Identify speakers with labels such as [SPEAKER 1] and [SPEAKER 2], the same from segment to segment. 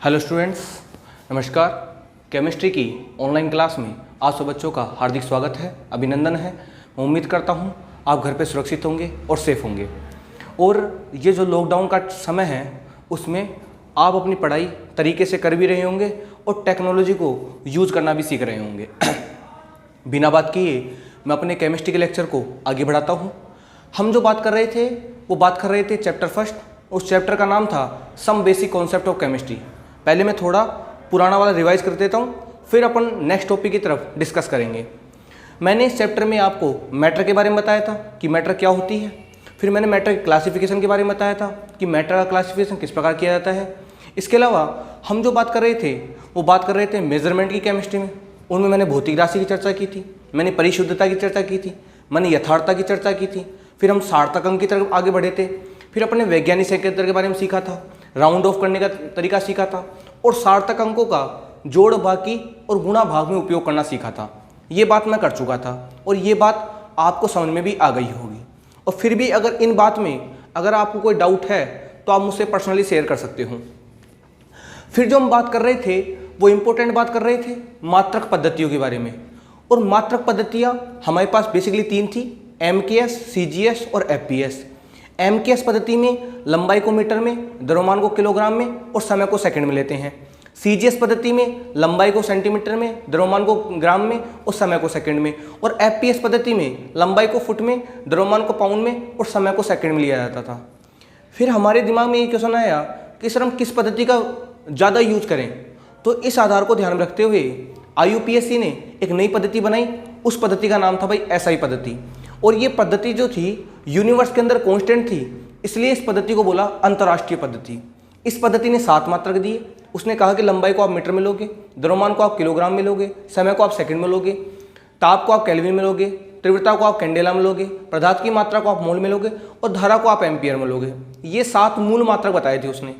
[SPEAKER 1] Hello students, नमस्कार। Chemistry की online class में आप सब बच्चों का हार्दिक स्वागत है, अभिनंदन है। मैं उम्मीद करता हूँ आप घर पे सुरक्षित होंगे और सेफ होंगे। और ये जो लॉकडाउन का समय है उसमें आप अपनी पढ़ाई तरीके से कर भी रहे होंगे और टेक्नोलॉजी को यूज़ करना भी सीख रहे होंगे। बिना बात किए मैं अपने केमिस्ट्री के लेक्चर को आगे बढ़ाता हूँ। हम जो बात कर रहे थे वो बात कर रहे थे चैप्टर फर्स्ट। उस चैप्टर का नाम था some basic concept of chemistry. पहले मैं थोड़ा पुराना वाला रिवाइज कर देता हूँ, फिर अपन नेक्स्ट टॉपिक की तरफ डिस्कस करेंगे। मैंने इस चैप्टर में आपको मैटर के बारे में बताया था कि मैटर क्या होती है। फिर मैंने मैटर की क्लासिफिकेशन के बारे में बताया था कि मैटर का क्लासिफिकेशन किस प्रकार किया जाता है। इसके अलावा हम जो बात कर रहे थे वो बात कर रहे थे मेजरमेंट की केमिस्ट्री में। उनमें मैंने भौतिक राशि की चर्चा की थी, मैंने परिशुद्धता की चर्चा की थी, मैंने यथार्थता की चर्चा की थी। फिर हम सार्थक अंक की तरफ आगे बढ़े थे। फिर अपने वैज्ञानिक संकेतक के बारे में सीखा था, राउंड ऑफ करने का तरीका सीखा था और सार्थक अंकों का जोड़ बाकी और गुणा भाग में उपयोग करना सीखा था। ये बात मैं कर चुका था और ये बात आपको समझ में भी आ गई होगी। और फिर भी अगर इन बात में अगर आपको कोई डाउट है तो आप मुझसे पर्सनली शेयर कर सकते हो। फिर जो हम बात कर रहे थे वो इम्पोर्टेंट बात कर रहे थे मात्रक पद्धतियों के बारे में। और मात्रक पद्धतियाँ हमारे पास बेसिकली तीन थी, MKS, CGS और FPS। MKS पद्धति में लंबाई को मीटर में, द्रव्यमान को किलोग्राम में और समय को सेकंड में लेते हैं। CGS पद्धति में लंबाई को सेंटीमीटर में, द्रव्यमान को ग्राम में और समय को सेकंड में। और FPS पद्धति में लंबाई को फुट में, द्रव्यमान को पाउंड में और समय को सेकंड में लिया जाता था। फिर हमारे दिमाग में ये क्वेश्चन आया कि सर हम किस पद्धति का ज़्यादा यूज करें। तो इस आधार को ध्यान में रखते हुए IUPAC ने एक नई पद्धति बनाई। उस पद्धति का नाम था भाई SI पद्धति। और ये पद्धति जो थी यूनिवर्स के अंदर कांस्टेंट थी, इसलिए इस पद्धति को बोला अंतर्राष्ट्रीय पद्धति। इस पद्धति ने 7 मात्रक दिए। उसने कहा कि लंबाई को आप मीटर में लोगे, द्रव्यमान को आप किलोग्राम में लोगे, समय को आप सेकंड में लोगे, ताप को आप केल्विन में लोगे, तीव्रता को आप कैंडेला में लोगे, पदार्थ की मात्रा को आप मोल में लोगे और धारा को आप एम्पियर में लोगे। ये 7 मूल मात्रक बताए थे उसने।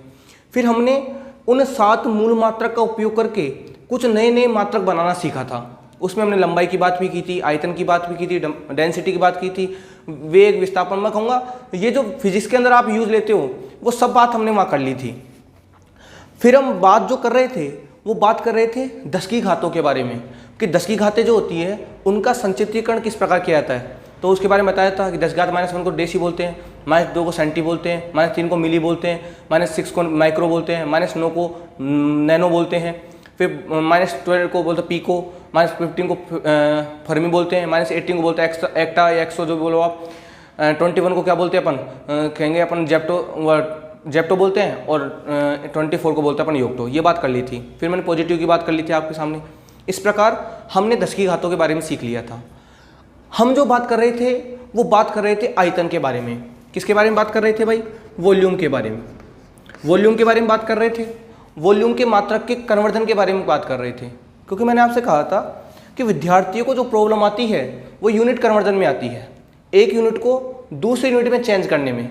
[SPEAKER 1] फिर हमने उन 7 मूल मात्रक का उपयोग करके कुछ नए नए मात्रक बनाना सीखा था। उसमें हमने लंबाई की बात भी की थी, आयतन की बात भी की थी, डेंसिटी की बात की थी, वेग, विस्थापन। मैं कहूँगा ये जो फिजिक्स के अंदर आप यूज लेते हो वो सब बात हमने वहाँ कर ली थी। फिर हम बात जो कर रहे थे वो बात कर रहे थे 10 की घातों के बारे में कि 10 की घातें जो होती है उनका संचित्रीकरण किस प्रकार किया जाता है। तो उसके बारे में बताया था कि 10 घात -1 को डेसी बोलते हैं, -2 को सेंटी बोलते हैं, -3 को मिली बोलते हैं, -6 को माइक्रो बोलते हैं, -9 को नैनो बोलते हैं, फिर -12 को बोलते हैं पीको, -15 को फर्मी बोलते हैं, -18 को बोलते हैं एक्टा या एक्सो जो बोलो आप, 21 को क्या बोलते हैं अपन कहेंगे अपन जेप्टो बोलते हैं और 24 को बोलते हैं अपन योक्टो। ये बात कर ली थी। फिर मैंने पॉजिटिव की बात कर ली थी आपके सामने। इस प्रकार हमने 10 की घातों के बारे में सीख लिया था। हम जो बात कर रहे थे वो बात कर रहे थे आयतन के बारे में। किसके बारे में बात कर रहे थे भाई? वॉल्यूम के बारे में। वॉल्यूम के बारे में बात कर रहे थे। वॉल्यूम के मात्रक के कन्वर्जन के बारे में बात कर रहे थे, क्योंकि मैंने आपसे कहा था कि विद्यार्थियों को जो प्रॉब्लम आती है वो यूनिट कन्वर्जन में आती है, एक यूनिट को दूसरे यूनिट में चेंज करने में।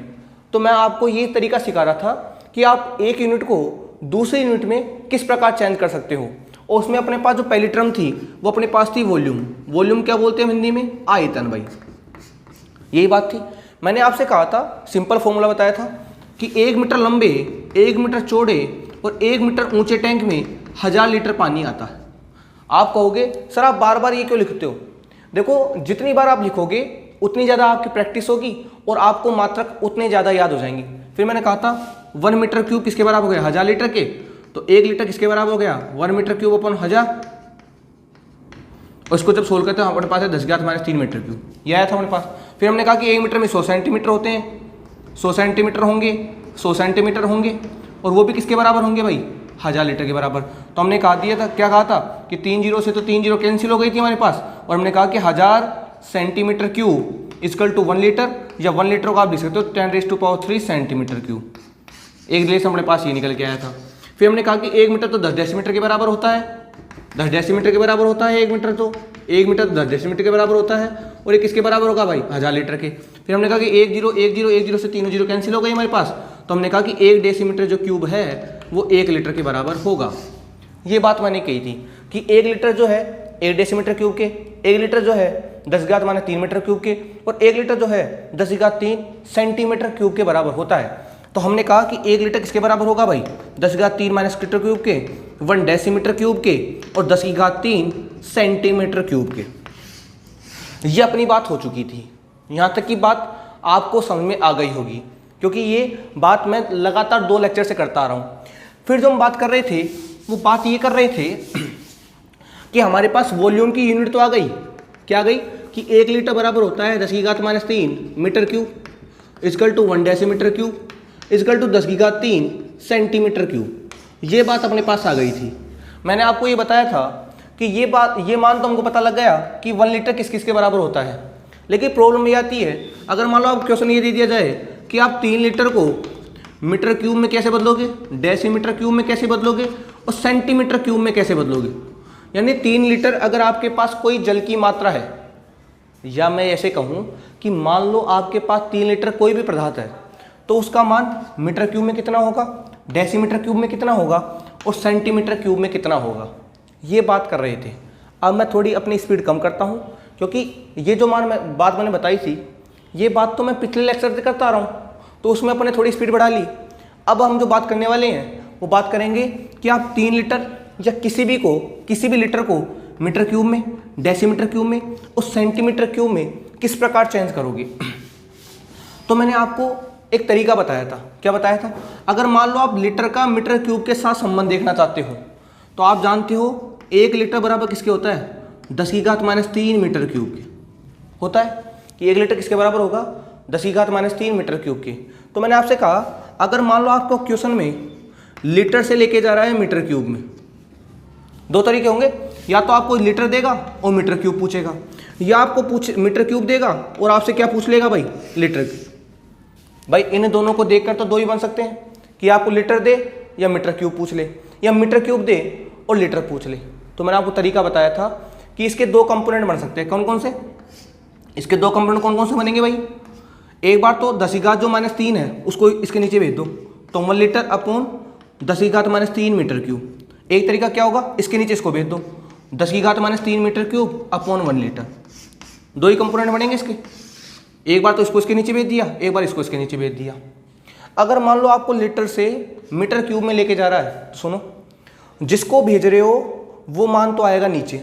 [SPEAKER 1] तो मैं आपको ये तरीका सिखा रहा था कि आप एक यूनिट को दूसरे यूनिट में किस प्रकार चेंज कर सकते हो। और उसमें अपने पास जो पहली टर्म थी वो अपने पास थी वॉल्यूम। वॉल्यूम क्या बोलते हैं हिंदी में? आयतन भाई। यही बात थी। मैंने आपसे कहा था, सिंपल फॉर्मूला बताया था कि 1 मीटर लंबे, 1 मीटर चौड़े और 1 मीटर ऊंचे टैंक में 1000 लीटर पानी आता है। आप कहोगे सर आप बार बार ये क्यों लिखते हो? देखो, जितनी बार आप लिखोगे उतनी ज़्यादा आपकी प्रैक्टिस होगी और आपको मात्रक उतने ज़्यादा याद हो जाएंगी। फिर मैंने कहा था 1 मीटर क्यूब किसके बराबर हो गया? 1000 लीटर के। तो 1 लीटर किसके बराबर हो गया? 1 मीटर क्यूब अपन 1000। और इसको जब सोल्व करते हैं हमारे पास है 10 घात -3 मीटर क्यूब। ये आया था हमारे पास। फिर हमने कहा कि 1 मीटर में 100 सेंटीमीटर होते हैं, 100 सेंटीमीटर होंगे, 100 सेंटीमीटर होंगे और वो भी किसके बराबर होंगे भाई? 1000 लीटर के बराबर। तो हमने कहा दिया था, क्या कहा था कि 3 जीरो से तो 3 जीरो कैंसिल हो गई थी हमारे पास। और हमने कहा कि 1000 centimetre cube equal to 1 litre, या 1 लीटर को आप लिख सकते हो 10⁻³ सेंटीमीटर क्यूब। एक दिले से हमारे पास ये निकल के आया था। फिर हमने कहा कि 1 मीटर तो 10 डेसीमीटर के बराबर होता है, 10 डेसीमीटर के बराबर होता है 1 मीटर। तो 1 मीटर तो 10 डेसीमीटर के बराबर होता है और ये किसके बराबर होगा भाई? 1000 लीटर के। फिर हमने कहा कि 1 जीरो 1 जीरो 1 जीरो से 3 जीरो कैंसिल हो गई हमारे पास। तो हमने कहा कि 1 डेसीमीटर जो क्यूब है वो 1 लीटर के बराबर होगा। ये बात मैंने कही थी कि 1 लीटर जो है 1 डेसीमीटर क्यूब के, 1 लीटर जो है 10 घात -3 मीटर क्यूब के और 1 लीटर जो है 10 घात 3 सेंटीमीटर क्यूब के बराबर होता है। तो हमने कहा कि 1 लीटर किसके बराबर होगा भाई, 10⁻³ माइनस लीटर क्यूब के, 1 डेसीमीटर क्यूब के और 10⁻³ सेंटीमीटर क्यूब के। ये अपनी बात हो चुकी थी। यहाँ तक की बात आपको समझ में आ गई होगी, क्योंकि ये बात मैं लगातार 2 लेक्चर से करता आ रहा हूँ। फिर जो हम बात कर रहे थे वो बात ये कर रहे थे कि हमारे पास वॉल्यूम की यूनिट तो आ गई, क्या आ गई कि 1 लीटर बराबर होता है 10⁻³ metre cube equal to 1 decimetre cube equal to 10⁻³ centimetre cube. ये बात अपने पास आ गई थी। मैंने आपको ये बताया था कि ये मान तो हमको पता लग गया कि 1 लीटर किस किस के बराबर होता है। लेकिन प्रॉब्लम ये आती है, अगर मान लो आप क्वेश्चन ये दे दिया जाए कि आप 3 लीटर को मीटर क्यूब में कैसे बदलोगे, डेसीमीटर क्यूब में कैसे बदलोगे और सेंटीमीटर क्यूब में कैसे बदलोगे। यानी 3 लीटर अगर आपके पास कोई जल की मात्रा है, या मैं ऐसे कहूँ कि मान लो आपके पास 3 लीटर कोई भी पदार्थ है, तो उसका मान मीटर क्यूब में कितना होगा, डेसीमीटर क्यूब में कितना होगा और सेंटीमीटर क्यूब में कितना होगा। ये बात कर रहे थे। अब मैं थोड़ी अपनी स्पीड कम करता हूँ, क्योंकि ये जो बात मैंने बताई थी, ये बात तो मैं पिछले लेक्चर से करता आ रहा हूँ, तो उसमें अपने थोड़ी स्पीड बढ़ा ली। अब हम जो बात करने वाले हैं वो बात करेंगे कि आप 3 लीटर या किसी भी लीटर को मीटर क्यूब में, डेसीमीटर क्यूब में और सेंटीमीटर क्यूब में किस प्रकार चेंज करोगे। तो मैंने आपको एक तरीका बताया था। क्या बताया था? अगर मान लो आप लीटर का मीटर क्यूब के साथ संबंध देखना चाहते हो, तो आप जानते हो 1 लीटर बराबर किसके होता है, 10⁻³ मीटर क्यूब के होता है कि 1 लीटर किसके बराबर होगा, 10⁻³ मीटर क्यूब के। तो मैंने आपसे कहा अगर मान लो आपको क्वेश्चन में लीटर से लेके जा रहा है मीटर क्यूब में, 2 तरीके होंगे, या तो आपको लीटर देगा और मीटर क्यूब पूछेगा, या आपको मीटर क्यूब देगा और आपसे क्या पूछ लेगा भाई, लीटर क्यूब। भाई इन दोनों को देखकर तो 2 ही बन सकते हैं कि आपको लीटर दे या मीटर क्यूब पूछ ले, या मीटर क्यूब दे और लीटर पूछ ले। तो मैंने आपको तरीका बताया था कि इसके 2 कंपोनेंट बन सकते हैं। कौन कौन से? इसके 2 कंपोनेंट कौन कौन से बनेंगे भाई? एक बार तो 10⁻³ है उसको इसके नीचे भेज दो, तो 1 लीटर अपॉन 10⁻³ मीटर क्यूब। एक तरीका क्या होगा, इसके नीचे इसको भेज दो, 10⁻³ मीटर क्यूब अपॉन 1 लीटर। 2 ही कंपोनेंट बनेंगे इसके। एक बार तो इसको इसके नीचे भेज दिया, एक बार इसको इसके नीचे भेज दिया। अगर मान लो आपको लीटर से मीटर क्यूब में लेके जा रहा है, तो सुनो, जिसको भेज रहे हो वो मान तो आएगा नीचे,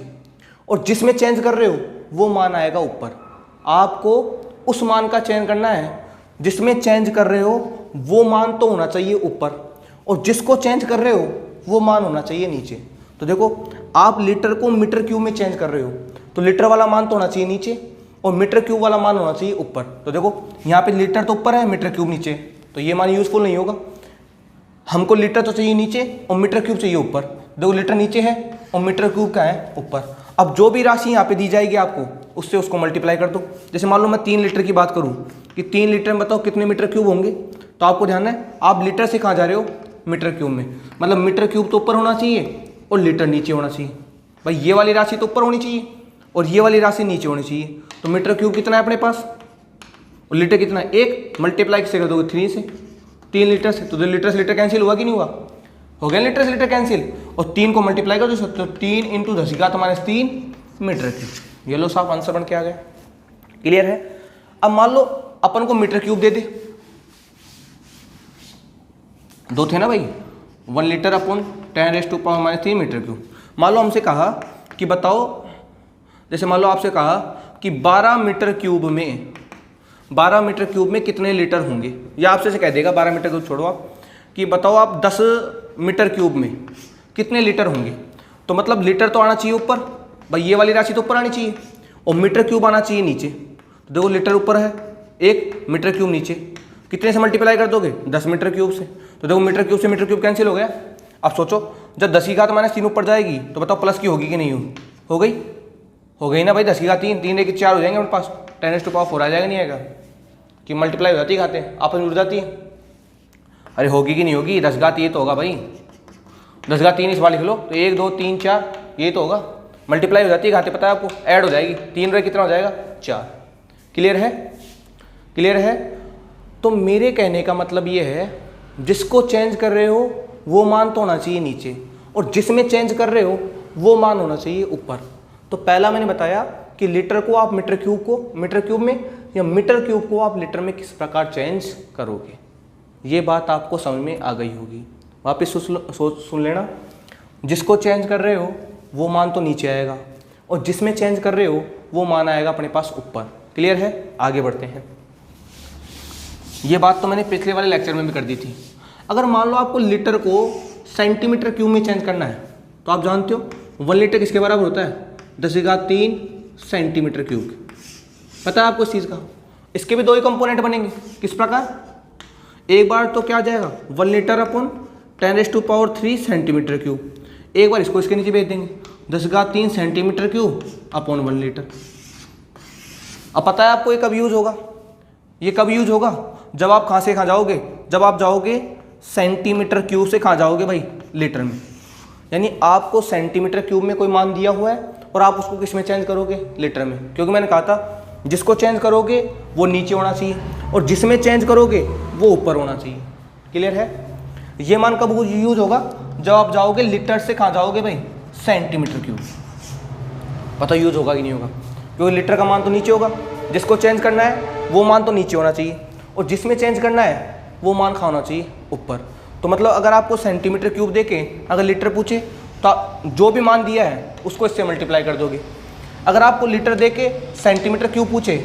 [SPEAKER 1] और जिसमें चेंज कर रहे हो वो मान आएगा ऊपर। आपको उस मान का चयन करना है जिसमें चेंज कर रहे हो वो मान तो होना चाहिए ऊपर, और जिसको चेंज कर रहे हो वो मान होना चाहिए नीचे। तो देखो, आप लीटर को मीटर क्यूब में चेंज कर रहे हो, तो लीटर वाला मान तो होना चाहिए नीचे और मीटर क्यूब वाला मान होना चाहिए ऊपर। तो देखो यहाँ पे लीटर तो ऊपर है, मीटर क्यूब नीचे, तो ये मान यूजफुल नहीं होगा। हमको लीटर तो चाहिए नीचे और मीटर क्यूब चाहिए ऊपर। देखो लीटर नीचे है और मीटर क्यूब का है ऊपर। अब जो भी राशि यहाँ पे दी जाएगी आपको, उससे उसको मल्टीप्लाई कर दो। जैसे मान लो मैं 3 लीटर की बात करूँ कि 3 लीटर में बताओ कितने मीटर क्यूब होंगे, तो आपको ध्यान है आप लीटर से कहाँ जा रहे हो, मीटर क्यूब में। मतलब मीटर क्यूब तो ऊपर होना चाहिए और लीटर नीचे होना चाहिए। भाई ये वाली राशि तो ऊपर होनी चाहिए और ये वाली राशि नीचे होनी चाहिए। तो मीटर क्यूब कितना है अपने पास और लीटर कितना है, 1 मल्टीप्लाई किससे कर दोगे, 3 से, 3 लीटर से। तो 2 लीटर से लीटर कैंसिल हुआ कि नहीं हुआ, हो गया लीटर से लीटर कैंसिल। और 3 को मल्टीप्लाई कर दो, तो 3 × 10⁻³ मीटर क्यूब। ये लो साफ आंसर बन के आ गया। क्लियर है? अब मान लो अपन को मीटर क्यूब दे दे, 2 थे ना भाई, 1 लीटर अपॉन 10⁻³ मीटर क्यूब। मान लो हमसे कहा कि बताओ, जैसे मान लो आपसे कहा कि 12 मीटर क्यूब में कितने लीटर होंगे, या आपसे से कह देगा 12 मीटर क्यूब छोड़ो आप, कि बताओ आप 10 मीटर क्यूब में कितने लीटर होंगे। तो मतलब लीटर तो आना चाहिए ऊपर, भाई ये वाली राशि तो ऊपर आनी चाहिए, और मीटर क्यूब आना चाहिए नीचे। तो देखो लीटर ऊपर है, 1 मीटर क्यूब नीचे, कितने से मल्टीप्लाई कर दोगे, 10 मीटर क्यूब से। तो देखो मीटर क्यूब से मीटर क्यूब कैंसिल हो गया। अब सोचो जब 10⁻³ ऊपर जाएगी तो बताओ प्लस की होगी कि नहीं होगी, हो गई ना भाई, 10⁻³ 3 एक 4 हो जाएंगे अपने पास, 10⁻⁴ आ जाएगा, नहीं आएगा कि मल्टीप्लाई हो जाती है, खाते हैं आपस में जुड़ जाती है। अरे होगी कि नहीं होगी, 10⁻³ ये तो होगा भाई, 10⁻³ इस बार लिख लो, तो 1 2 3 4 ये तो होगा, मल्टीप्लाई हो जाती है, खाते पता है आपको, ऐड हो जाएगी, 3 रहे कितना हो जाएगा, 4। क्लियर है? क्लियर है? तो मेरे कहने का मतलब ये है, जिसको चेंज कर रहे हो वो मान तो होना चाहिए नीचे, और जिसमें चेंज कर रहे हो वो मान होना चाहिए ऊपर। तो पहला मैंने बताया कि लीटर को आप मीटर क्यूब में, या मीटर क्यूब को आप लीटर में किस प्रकार चेंज करोगे। ये बात आपको समझ में आ गई होगी। वापस सुन लेना, जिसको चेंज कर रहे हो वो मान तो नीचे आएगा और जिसमें चेंज कर रहे हो वो मान आएगा अपने पास ऊपर। क्लियर है? आगे बढ़ते हैं। ये बात तो मैंने पिछले वाले लेक्चर में भी कर दी थी। अगर मान लो आपको लीटर को सेंटीमीटर क्यूब में चेंज करना है तो आप जानते हो 1 लीटर किसके बराबर होता है? 10⁻³ सेंटीमीटर क्यूब। पता है आपको इस चीज़ का? इसके भी 2 ही कंपोनेंट बनेंगे। किस प्रकार? एक बार तो क्या आ जाएगा 1 लीटर अपॉन 10⁻³ सेंटीमीटर क्यूब। एक बार इसको इसके नीचे भेज देंगे 10⁻³ सेंटीमीटर क्यूब अपॉन 1 लीटर। अब पता है आपको ये कब यूज होगा? ये कब यूज होगा? जब आप कहाँ से कहाँ जाओगे? जब आप जाओगे सेंटीमीटर क्यूब से कहाँ जाओगे भाई? लीटर में। यानी आपको सेंटीमीटर क्यूब में कोई मान दिया हुआ है और आप उसको किस में चेंज करोगे? लीटर में। क्योंकि मैंने कहा था जिसको चेंज करोगे वो नीचे होना चाहिए और जिसमें चेंज करोगे वो ऊपर होना चाहिए। क्लियर है? ये मान कब यूज होगा? जब आप जाओगे लीटर से कहाँ जाओगे भाई? Centimetre cube. पता यूज होगा कि नहीं होगा? क्योंकि लीटर का मान तो नीचे होगा, जिसको चेंज करना है वो मान तो नीचे होना चाहिए और जिसमें चेंज करना है वो मान कहाँ होना चाहिए? ऊपर। तो मतलब अगर आपको सेंटीमीटर क्यूब देके अगर लीटर पूछे तो जो भी मान दिया है उसको इससे मल्टीप्लाई कर दोगे। अगर आपको लीटर देके सेंटीमीटर क्यूब पूछे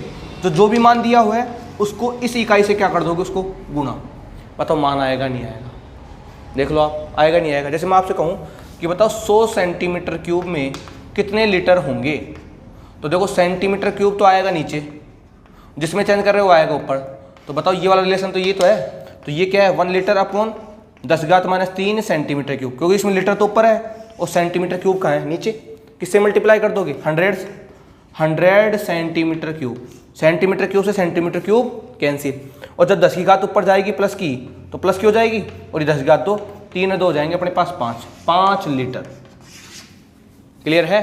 [SPEAKER 1] तो जो भी मान दिया हुआ है उसको इस इकाई से क्या कर दोगे? उसको गुणा। बताओ मान आएगा नहीं आएगा? देख लो आप, आएगा नहीं आएगा? जैसे मैं आपसे कहूँ कि बताओ 100 सेंटीमीटर क्यूब में कितने लीटर होंगे, तो देखो सेंटीमीटर क्यूब तो आएगा नीचे, जिसमें चेंज कर रहे हो वो आएगा ऊपर। तो बताओ ये वाला रिलेशन तो ये तो है। तो ये क्या है? 1 लीटर अपॉन 10⁻³ सेंटीमीटर क्यूब, क्योंकि इसमें लीटर तो ऊपर है और सेंटीमीटर क्यूब कहाँ है? नीचे। किससे मल्टीप्लाई कर दोगे? 100 सेंटीमीटर क्यूब। सेंटीमीटर क्यूब से सेंटीमीटर क्यूब कैंसिल, और जब 10 की घात ऊपर जाएगी प्लस की तो प्लस की हो जाएगी और ये 10 की घात 2, 3 2 हो जाएंगे अपने पास 5 लीटर। क्लियर है?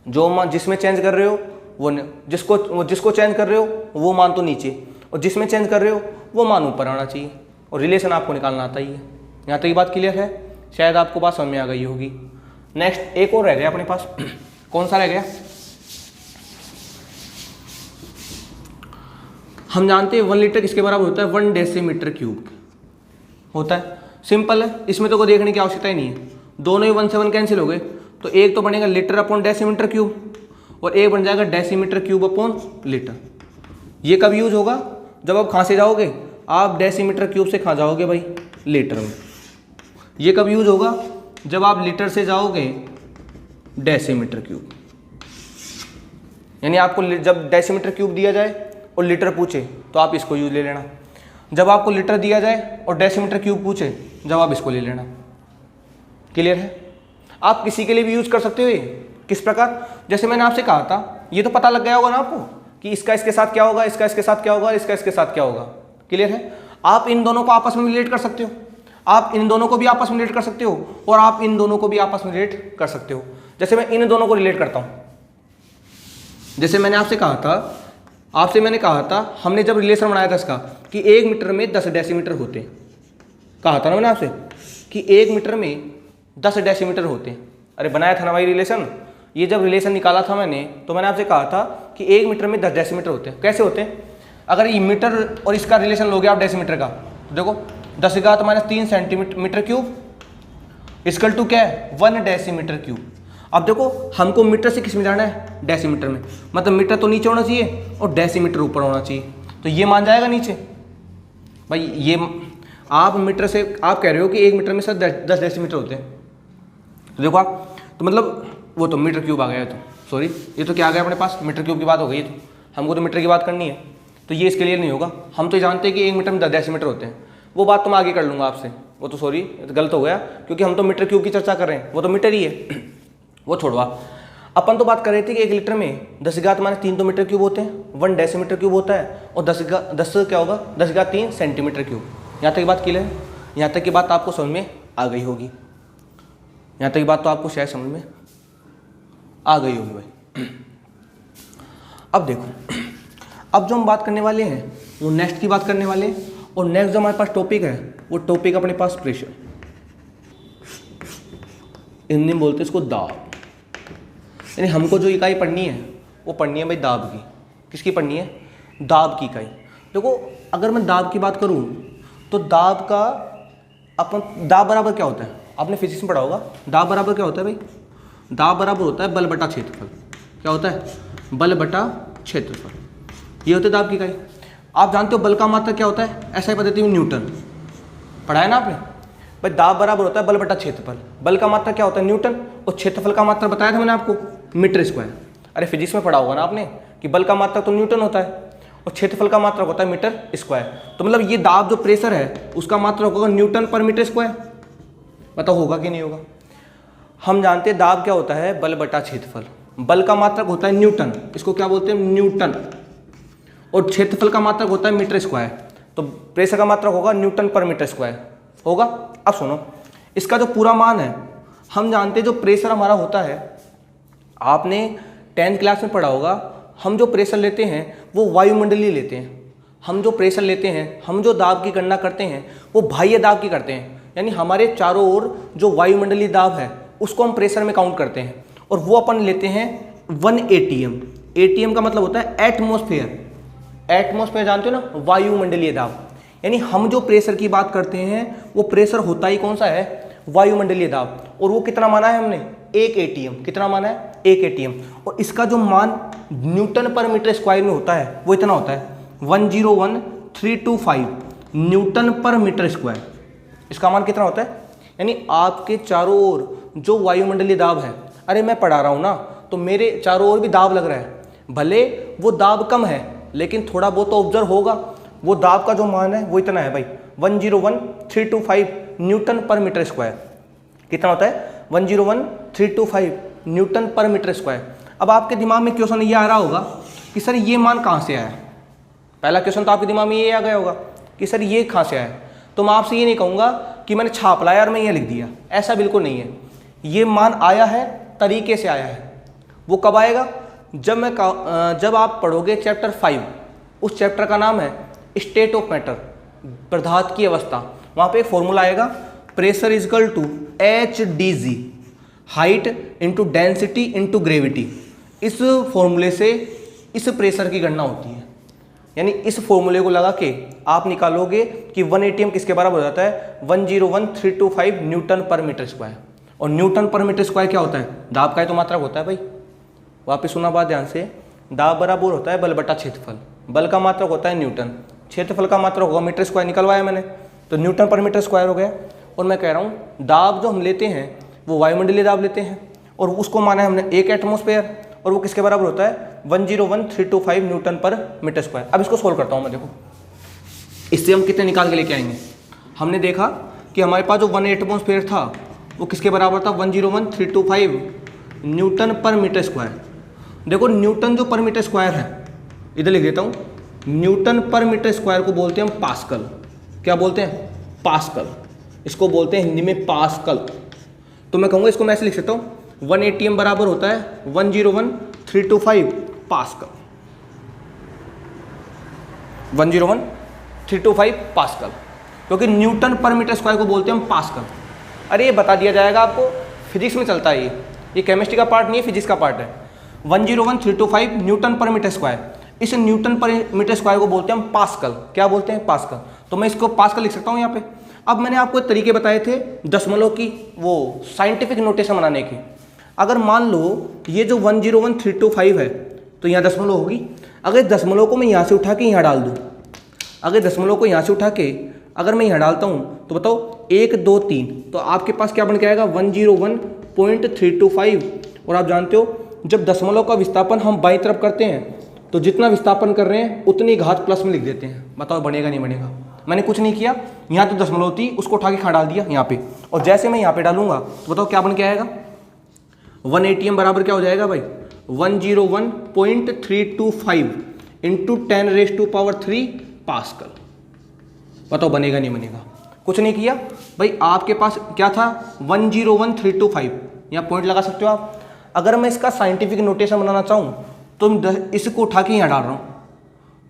[SPEAKER 1] जो मान जिसमें चेंज कर रहे हो वो जिसको चेंज कर रहे हो वो मान तो नीचे और जिसमें चेंज कर रहे हो वो मान ऊपर आना चाहिए और रिलेशन आपको निकालना आता ही है। यहाँ तक ये बात क्लियर है? शायद आपको बात समझ में आ गई होगी। नेक्स्ट एक और रह गया अपने पास। कौन सा रह गया? हम जानते हैं 1 लीटर किसके बराबर होता है? 1 डेसीमीटर क्यूब होता है। सिंपल है, इसमें तो कोई देखने की आवश्यकता ही नहीं है। दोनों ही 1 से 1 कैंसिल हो गए, तो एक तो बनेगा लीटर अपॉन डेसीमीटर क्यूब और एक बन जाएगा डेसीमीटर क्यूब अपॉन लीटर। ये कब यूज होगा? जब आप कहाँ से जाओगे? आप डेसीमीटर क्यूब से कहाँ जाओगे भाई? लीटर में। ये कब यूज होगा? जब आप लीटर से जाओगे डेसीमीटर क्यूब। यानी आपको जब डेसीमीटर क्यूब दिया जाए और लीटर पूछे तो आप इसको यूज ले लेना। जब आपको लीटर दिया जाए और डेसीमीटर क्यूब पूछे जब आप इसको ले लेना। क्लियर है? आप किसी के लिए भी यूज कर सकते हो। ये किस प्रकार? जैसे मैंने आपसे कहा था, ये तो पता लग गया होगा ना आपको कि इसका इसके साथ क्या होगा, इसका इसके साथ क्या होगा, इसका इसके साथ क्या होगा। क्लियर है? आप इन दोनों को आपस में रिलेट कर सकते हो, आप इन दोनों को भी आपस में रिलेट कर सकते हो और आप इन दोनों को भी आपस में रिलेट कर सकते हो। जैसे मैं इन दोनों को रिलेट करता हूं, जैसे मैंने आपसे कहा था, हमने जब रिलेशन बनाया था इसका कि 1 मीटर में 10 डेसीमीटर होते हैं। कहा था ना मैंने आपसे कि 1 मीटर में 10 डेसीमीटर होते हैं। अरे बनाया था ना भाई रिलेशन। ये जब रिलेशन निकाला था मैंने तो मैंने आपसे कहा था कि 1 मीटर में 10 डेसीमीटर होते हैं। कैसे होते हैं? अगर ये मीटर और इसका रिलेशन लोगे आप डेसीमीटर का, तो देखो 10⁻³ सेंटीमीटर क्यूब इक्वल टू क्या है? 1 डेसीमीटर क्यूब। अब देखो हमको मीटर से किस में जाना है? डेसीमीटर में। मतलब मीटर तो नीचे होना चाहिए और डेसीमीटर ऊपर होना चाहिए, तो ये मान जाएगा नीचे भाई। ये आप मीटर से आप कह रहे हो कि 1 मीटर में सर 10 डेसीमीटर होते हैं, तो देखो आप, तो मतलब वो तो मीटर क्यूब आ गया है। तो सॉरी, ये तो क्या आ गया अपने पास? मीटर क्यूब की बात हो गई। तो हमको तो मीटर की बात करनी है, तो ये इसके लिए नहीं होगा। हम तो जानते हैं कि 1 मीटर में 10 डेसीमीटर होते हैं। वो बात तो मैं आगे कर लूँगा आपसे। वो तो सॉरी गलत हो गया, क्योंकि हम तो मीटर क्यूब की चर्चा कर रहे हैं, वो तो मीटर ही है। वो छोड़वा, अपन तो बात कर रहे थे कि 1 लीटर में 10⁻³ तो मीटर क्यूब होते हैं, 1 डेसीमीटर क्यूब होता है और 10 क्या होगा? 10⁻³ सेंटीमीटर क्यूब। यहाँ तक की बात क्लियर है? यहाँ तक की बात आपको समझ में आ गई होगी। यहाँ तक की बात तो आपको शायद समझ में आ गई होगी भाई। अब देखो, अब जो हम बात करने वाले हैं वो नेक्स्ट की बात करने वाले हैं, और नेक्स्ट जो हमारे पास टॉपिक है वो टॉपिक अपने पास प्रेशर। हिंदी में बोलते हैं इसको दाब। यानी हमको जो इकाई पढ़नी है वो पढ़नी है भाई दाब की। किसकी पढ़नी है? दाब की इकाई। देखो अगर मैं दाब की बात करूँ तो दाब का अपन दाब बराबर क्या होता है, आपने फिजिक्स में पढ़ा होगा। दाब बराबर क्या होता है भाई, दाब बराबर होता है बल बटा क्षेत्रफल। क्या होता है, बल बटा क्षेत्रफल। ये होता है दाब की इकाई। आप जानते हो बल का मात्रक क्या होता है, ऐसा ही पद्धति में न्यूटन पढ़ा है ना आपने। भाई दाब बराबर होता है बल बटा क्षेत्रफल। बल का मात्रक क्या होता है, न्यूटन, और क्षेत्रफल का मात्रक बताया था मैंने आपको, मीटर स्क्वायर। अरे फिजिक्स में पढ़ा होगा ना आपने कि बल का मात्रक तो न्यूटन होता है और क्षेत्रफल का मात्रक होता है मीटर स्क्वायर। तो मतलब ये दाब जो प्रेशर है उसका मात्रक होगा न्यूटन पर मीटर स्क्वायर। बताओ होगा कि नहीं होगा। हम जानते हैं दाब क्या होता है, बल बटा क्षेत्रफल। बल का मात्रक होता है न्यूटन, इसको क्या बोलते हैं, न्यूटन, और क्षेत्रफल का मात्रक होता है मीटर स्क्वायर। तो प्रेशर का मात्रक होगा न्यूटन पर मीटर स्क्वायर होगा। अब सुनो, इसका जो पूरा मान है, हम जानते हैं जो प्रेशर हमारा होता है, आपने 10th क्लास में पढ़ा होगा, हम जो प्रेशर लेते हैं वो वायुमंडलीय लेते हैं। हम जो प्रेशर लेते हैं, हम जो दाब की गणना करते हैं वो बाह्य दाब की करते हैं, यानी हमारे चारों ओर जो वायुमंडलीय दाब है उसको हम प्रेशर में काउंट करते हैं, और वो अपन लेते हैं 1 ATM। ATM का मतलब होता है एटमॉस्फेयर। एटमॉस्फेयर जानते हो ना, वायुमंडलीय दाब। यानी हम जो प्रेशर की बात करते हैं वो प्रेशर होता ही कौन सा है, वायुमंडलीय दाब। और वो कितना माना है हमने, 1 ATM। कितना माना है, 1 ATM। और इसका जो मान न्यूटन पर मीटर स्क्वायर में होता है वो इतना होता है 101,325 न्यूटन पर मीटर स्क्वायर। इसका मान कितना होता है, यानी आपके चारों ओर जो वायुमंडलीय दाब है, अरे मैं पढ़ा रहा हूँ ना, तो मेरे चारों ओर भी दाब लग रहा है, भले वो दाब कम है लेकिन थोड़ा बहुत तो ऑब्जर्व होगा। वो दाब का जो मान है वो इतना है भाई, 101,325 न्यूटन पर मीटर स्क्वायर। कितना होता है, 101,325 न्यूटन पर मीटर स्क्वायर। अब आपके दिमाग में क्वेश्चन ये आ रहा होगा कि सर ये मान कहाँ से आया। पहला क्वेश्चन तो आपके दिमाग में ये आ गया होगा कि सर ये कहाँ से आया। तो मैं आपसे ये नहीं कहूँगा कि मैंने छाप लाया और मैं ये लिख दिया, ऐसा बिल्कुल नहीं है। ये मान आया है, तरीके से आया है। वो कब आएगा, जब आप पढ़ोगे चैप्टर 5, उस चैप्टर का नाम है स्टेट ऑफ मैटर, पदार्थ की अवस्था। वहाँ पे एक फॉर्मूला आएगा, pressure is equal to HdG, height into density into gravity. इस फॉर्मूले से इस प्रेशर की गणना होती है। यानी इस फॉर्मूले को लगा के आप निकालोगे कि 1 ATM किसके बराबर हो जाता है, 101,325 न्यूटन पर मीटर स्क्वायर। और न्यूटन पर मीटर स्क्वायर क्या होता है, दाब का ही तो मात्रक होता है भाई। वापस सुना बात ध्यान से, दाब बराबर होता है बल बटा क्षेत्रफल। बल का मात्रक होता है न्यूटन, क्षेत्रफल का मात्रक होगा मीटर स्क्वायर। निकलवाया मैंने, तो न्यूटन पर मीटर स्क्वायर हो गया। और मैं कह रहा हूँ दाब जो हम लेते हैं वो वायुमंडलीय दाब लेते हैं, और उसको माना है हमने 1 एटमॉस्फेयर, और वो किसके बराबर होता है, 101,325 न्यूटन पर मीटर स्क्वायर। अब इसको सोल्व करता हूँ मैं, देखो इससे हम कितने निकाल के लेके आएंगे। हमने देखा कि हमारे पास जो 1 एटमॉस्फेयर था वो किसके बराबर था, 101,325 न्यूटन पर मीटर स्क्वायर। देखो न्यूटन जो पर मीटर स्क्वायर है, इधर लिख देता हूँ, न्यूटन पर मीटर स्क्वायर को बोलते हैं हम पास्कल। क्या बोलते हैं, पास्कल। इसको बोलते हैं हिंदी में पास्कल। तो मैं कहूँगा इसको मैं ऐसे लिख सकता हूँ, 1 ATM बराबर होता है 101,325 पास्कल। 101,325 पास्कल, क्योंकि न्यूटन पर मीटर स्क्वायर को बोलते हैं हम पास्कल। अरे ये बता दिया जाएगा आपको, फिजिक्स में चलता है ये केमिस्ट्री का पार्ट नहीं है, फिजिक्स का पार्ट है। 101,325 न्यूटन पर मीटर स्क्वायर, इस न्यूटन पर मीटर स्क्वायर को बोलते हैं हम पास्कल। क्या बोलते हैं, पास्कल। तो मैं इसको पास्कल लिख सकता हूँ यहाँ पे। अब मैंने आपको तरीके बताए थे दशमलव की, वो साइंटिफिक नोटेशन बनाने की। अगर मान लो ये जो 101,325 है तो यहाँ दशमलव होगी। अगर दशमलव को मैं यहाँ से उठा के यहाँ डाल दूँ, अगर दशमलव को यहाँ से उठा के अगर मैं यहाँ डालता हूँ तो बताओ 1 2 3, तो आपके पास क्या बन के आएगा, 101.325। और आप जानते हो जब दशमलव का विस्थापन हम बाईं तरफ करते हैं तो जितना विस्थापन कर रहे हैं उतनी घात प्लस में लिख देते हैं। बताओ बनेगा नहीं बनेगा। मैंने कुछ नहीं किया, यहाँ तो दशमलव थी उसको उठा के खा डाल दिया यहाँ पे, और जैसे मैं यहाँ पे डालूंगा तो बताओ क्या बन के आएगा, 1 ATM बराबर क्या हो जाएगा भाई, 101.325 इंटू 10⁻³ पास्कल। बताओ बनेगा नहीं बनेगा। कुछ नहीं किया भाई, आपके पास क्या था 101,325, यहाँ पॉइंट लगा सकते हो आप। अगर मैं इसका साइंटिफिक नोटेशन बनाना चाहूँ तो इसको उठा के यहाँ डाल रहा हूँ,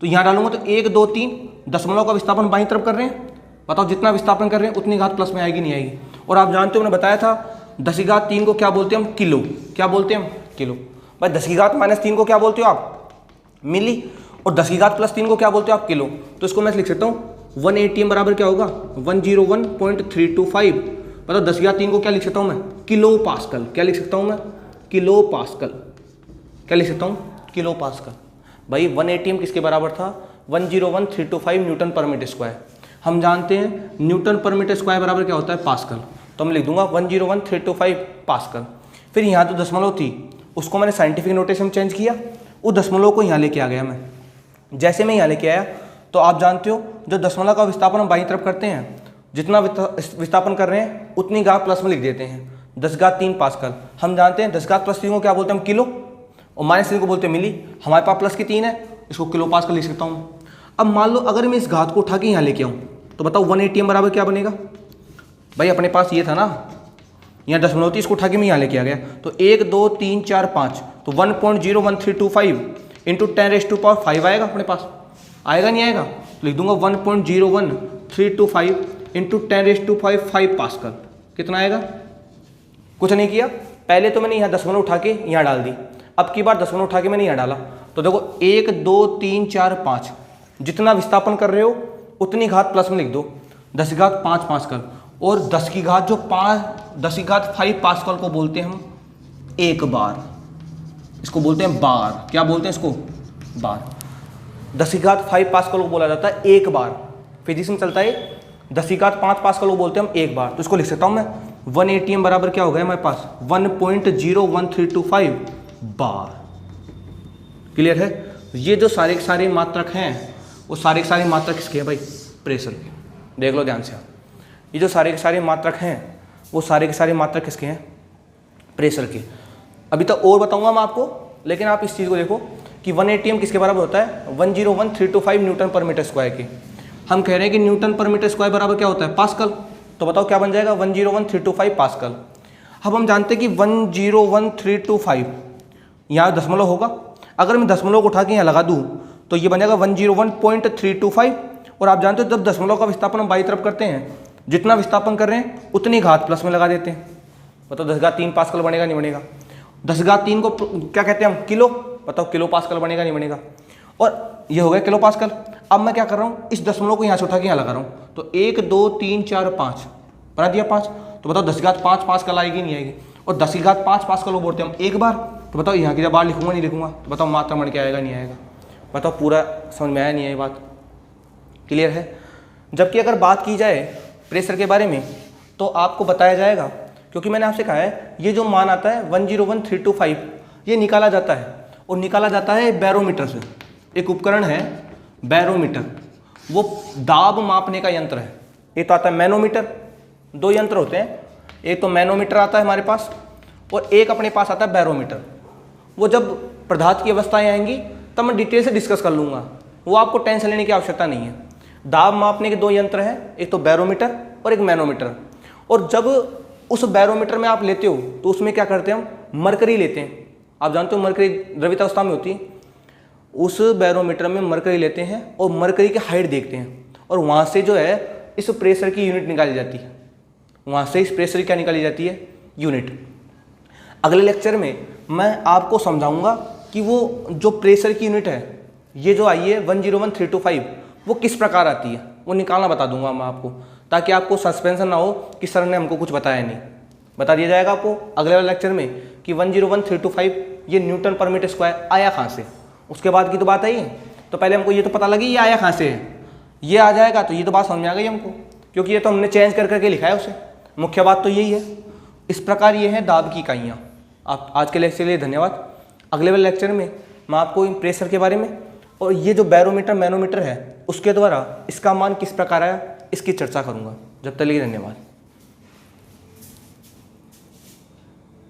[SPEAKER 1] तो यहाँ डालूंगा तो 1 2 3 दशमलव का विस्थापन बाईं तरफ कर रहे हैं। बताओ जितना विस्थापन कर रहे हैं उतनी घात प्लस में आएगी नहीं आएगी। और आप जानते हो मैंने बताया था 10⁻³ को क्या बोलते हैं हम, किलो। क्या बोलते हैं हम, किलो। भाई 10⁻³ को क्या बोलते हो आप, मिली। और 10⁻+3 को क्या बोलते हो आप, किलो। तो इसको मैं लिख सकता हूँ 1 ATM बराबर क्या होगा 101.325। मतलब 10⁻³ को क्या लिख सकता हूँ मैं, किलो पास्कल। क्या लिख सकता हूँ मैं, किलो पास्कल। क्या लिख सकता हूँ, किलो पास्कल। भाई 1 ATM किसके बराबर था, 101.325 न्यूटन पर मीटर स्क्वायर। हम जानते हैं न्यूटन पर मीटर स्क्वायर बराबर क्या होता है, पास्कल। तो मैं लिख दूंगा 101.325 पास्कल। फिर यहाँ जो दशमलव थी उसको मैंने साइंटिफिक नोटेशन में चेंज किया, उस दशमलव को यहाँ लेके आ गया मैं। जैसे मैं यहाँ लेके आया तो आप जानते हो जो दशमलव का विस्थापन हम बाईं तरफ करते हैं, जितना विस्थापन कर रहे हैं उतनी घात प्लस में लिख देते हैं, 10⁻³ पास्कल। हम जानते हैं 10⁻+3 को क्या बोलते हैं हम, किलो, और -3 को बोलते हैं मिली। हमारे पास प्लस की 3 है, इसको किलो पास्कल लिख सकता हूँ। अब मान लो अगर मैं इस घात को उठा के यहाँ लेके आऊँ तो बताओ 1 ATM बराबर क्या बनेगा। भाई अपने पास ये था ना, यहाँ दशमलव थी, इसको उठा के मैं यहाँ लेके आ गया। तो 1 2 3 4 5, तो 1.01325 इंटू 10⁵5 आएगा अपने पास, आएगा नहीं आएगा। तो लिख दूंगा 1.01325 इंटू 10⁵5 पास्कल। कितना आएगा, कुछ नहीं किया, पहले तो मैंने यहाँ दशमलव उठा के यहाँ डाल दी, अब की बार दशमलव उठा के मैंने यहाँ डाला। तो देखो 1 2 3 4 5, जितना विस्थापन कर रहे हो उतनी घात प्लस में लिख दो, 10⁻5 पास्कल। और 10⁻5 पास्कल को बोलते हैं हम एक बार, इसको बोलते हैं बार। क्या बोलते हैं इसको, बार। 10⁻5 पास्कल को बोला जाता है एक बार, फिजिक्स में चलता है 10⁻5 पास्कल को बोलते हैं हम एक बार। तो इसको लिख सकता हूँ मैं 1 ATM बराबर क्या हो गया हमारे पास, 1.01325 बार। क्लियर है। ये जो सारे के सारे मात्रक हैं वो सारे के सारे मात्रक किसके हैं भाई, प्रेशर के। देख लो ध्यान से आप, ये जो सारे के सारे मात्रक हैं वो सारे के सारे मात्रक किसके हैं, प्रेशर के। अभी तक और बताऊंगा मैं आपको, लेकिन आप इस चीज़ को देखो कि 1 ATM किसके बराबर होता है, 101.325 न्यूटन पर मीटर स्क्वायर के। हम कह रहे हैं कि न्यूटन पर मीटर स्क्वायर बराबर क्या होता है, पास्कल। तो बताओ क्या बन जाएगा, 101.325 पास्कल। अब हम जानते हैं कि 101.325 यहाँ दशमलव होगा, अगर मैं दशमलव को उठा के यहाँ लगा दूँ तो ये बन जाएगा 101.325। और आप जानते हो जब दशमलव का विस्थापन हम बाई तरफ करते हैं, जितना विस्थापन कर रहे हैं उतनी घात प्लस में लगा देते हैं। बताओ 10⁻³ पास्कल बनेगा नहीं बनेगा। 10⁻³ को क्या कहते हैं हम, किलो। बताओ किलो पास्कल बनेगा नहीं बनेगा। और ये हो गया किलो पास्कल। अब मैं क्या कर रहा हूँ, इस दशमलव को यहाँ से उठा के यहाँ लगा रहा हूँ। तो 1 2 3 4 5 बना दिया 5। तो बताओ 10⁻5 पास्कल आएगी नहीं आएगी। और 10⁻5 पास्कल को बोलते हैं हम एक बार। तो बताओ यहाँ की जब बार लिखूंगा नहीं लिखूंगा, तो बताओ मात्रा बन के आएगा नहीं आएगा। बताओ पूरा समझ में आया नहीं है, ये बात क्लियर है। जबकि अगर बात की जाए प्रेशर के बारे में तो आपको बताया जाएगा, क्योंकि मैंने आपसे कहा है ये जो मान आता है 101.325 ये निकाला जाता है, और निकाला जाता है बैरोमीटर से। एक उपकरण है बैरोमीटर, वो दाब मापने का यंत्र है। एक तो आता है मैनोमीटर, दो यंत्र होते हैं, एक तो मैनोमीटर आता है हमारे पास और एक अपने पास आता है बैरोमीटर। वो जब पदार्थ की अवस्थाएं आएंगी तब मैं डिटेल से डिस्कस कर लूँगा, वो आपको टेंशन लेने की आवश्यकता नहीं है। दाब मापने के दो यंत्र हैं, एक तो बैरोमीटर और एक मैनोमीटर। और जब उस बैरोमीटर में आप लेते हो तो उसमें क्या करते हैं हम, मरकरी लेते हैं। आप जानते हो मरकरी द्रवित अवस्था में होती है, उस बैरोमीटर में मरकरी लेते हैं और मरकरी की हाइट देखते हैं, और वहाँ से जो है इस प्रेशर की यूनिट निकाली जाती है। वहाँ से इस प्रेशर की क्या निकाली जाती है, यूनिट। अगले लेक्चर में मैं आपको समझाऊंगा कि वो जो प्रेशर की यूनिट है, ये जो आई है 101.325, वो किस प्रकार आती है, वो निकालना बता दूंगा मैं आपको, ताकि आपको सस्पेंशन ना हो कि सर ने हमको कुछ बताया नहीं। बता दिया जाएगा आपको अगले वाले लेक्चर में कि 101.325 ये न्यूटन पर मीटर स्क्वायर आया कहाँ से। उसके बाद की तो बात आई है, तो पहले हमको ये तो पता लगी ये आया कहाँ से है। ये आ जाएगा तो ये तो बात समझ में आ गई हमको, क्योंकि ये तो हमने चेंज कर करके लिखा है उसे। मुख्य बात तो यही है। इस प्रकार ये है दाब की इकाइयाँ। आप आज के लेक्चर के लिए धन्यवाद। अगले वाले लेक्चर में मैं आपको प्रेशर के बारे में और ये जो बैरोमीटर मैनोमीटर है उसके द्वारा इसका मान किस प्रकार आया इसकी चर्चा करूँगा। जब तक के लिए धन्यवाद।